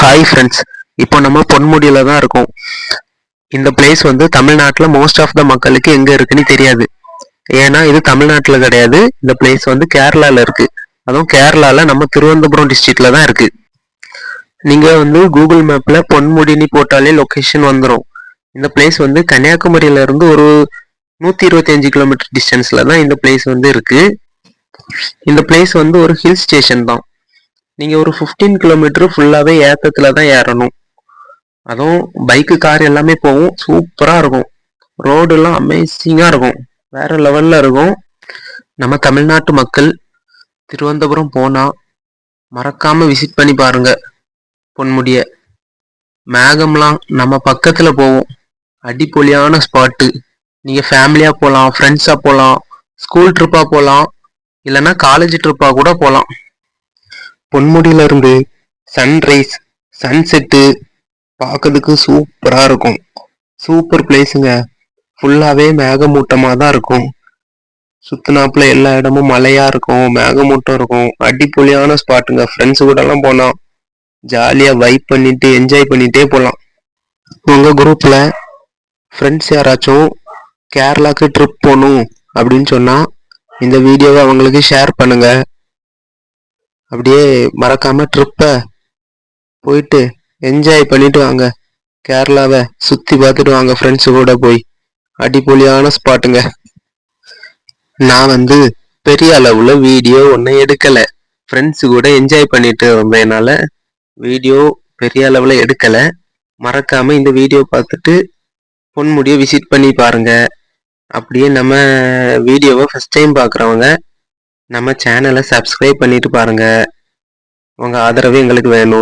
Hi friends, இப்போ நம்ம பொன்முடியில தான் இருக்கோம். இந்த பிளேஸ் வந்து தமிழ்நாட்டில் மோஸ்ட் ஆஃப் த மக்களுக்கு எங்கே இருக்குன்னு தெரியாது. ஏன்னா இது தமிழ்நாட்டில் கிடையாது. இந்த பிளேஸ் வந்து கேரளாவில் இருக்கு. அதுவும் கேரளாவில் நம்ம திருவனந்தபுரம் டிஸ்ட்ரிக்ட்ல தான் இருக்கு. நீங்கள் வந்து கூகுள் மேப்பில் பொன்முடினி போட்டாலே லொக்கேஷன் வந்துடும். இந்த பிளேஸ் வந்து கன்னியாகுமரியில இருந்து ஒரு 125 கிலோமீட்டர் டிஸ்டன்ஸ்ல தான் இந்த பிளேஸ் வந்து இருக்கு. இந்த பிளேஸ் வந்து ஒரு ஹில் ஸ்டேஷன் தான். நீங்கள் ஒரு 15 கிலோமீட்டர் ஃபுல்லாகவே ஏத்தத்தில் தான் ஏறணும். அதுவும் பைக்கு கார் எல்லாமே போகும். சூப்பராக இருக்கும். ரோடுலாம் அமேசிங்காக இருக்கும். வேற லெவலில் இருக்கும். நம்ம தமிழ்நாட்டு மக்கள் திருவனந்தபுரம் போனால் மறக்காமல் விசிட் பண்ணி பாருங்க பொன்முடிய. மேகம்லாம் நம்ம பக்கத்தில் போவோம். அடிப்பொலியான ஸ்பாட்டு. நீங்கள் ஃபேமிலியாக போகலாம், ஃப்ரெண்ட்ஸாக போகலாம், ஸ்கூல் ட்ரிப்பாக போகலாம், இல்லைன்னா காலேஜ் ட்ரிப்பாக கூட போகலாம். பொன்முடியில இருந்து சன்ரைஸ் சன்செட்டு பார்க்கறதுக்கு சூப்பராக இருக்கும். சூப்பர் பிளேஸுங்க. ஃபுல்லாகவே மேகமூட்டமாக தான் இருக்கும். சுத்தினாப்புல எல்லா இடமும் மழையா இருக்கும், மேகமூட்டம் இருக்கும். அடிப்பொலியான ஸ்பாட்டுங்க. ஃப்ரெண்ட்ஸு கூடலாம் போனால் ஜாலியாக வைப் பண்ணிட்டு என்ஜாய் பண்ணிட்டே போகலாம். உங்கள் குரூப்பில் ஃப்ரெண்ட்ஸ் யாராச்சும் கேரளாவுக்கு ட்ரிப் போகணும் அப்படின்னு சொன்னால் இந்த வீடியோவை அவங்களுக்கு ஷேர் பண்ணுங்க. அப்படியே மறக்காம ட்ரிப்பை போயிட்டு என்ஜாய் பண்ணிட்டு வாங்க. கேரளாவை சுற்றி பார்த்துட்டு வாங்க ஃப்ரெண்ட்ஸு கூட போய். அடிப்பொலியான ஸ்பாட்டுங்க. நான் வந்து பெரிய அளவில் வீடியோ ஒன்றும் எடுக்கலை. ஃப்ரெண்ட்ஸு கூட என்ஜாய் பண்ணிட்டு வந்ததுனால வீடியோ பெரிய அளவில் எடுக்கலை. மறக்காம இந்த வீடியோ பார்த்துட்டு பொன்முடியை விசிட் பண்ணி பாருங்க. அப்படியே நம்ம வீடியோவை ஃபர்ஸ்ட் டைம் பார்க்குறவங்க நம்ம சேனலை சப்ஸ்கிரைப் பண்ணிட்டு பாருங்க. உங்கள் ஆதரவு எங்களுக்கு வேணும்.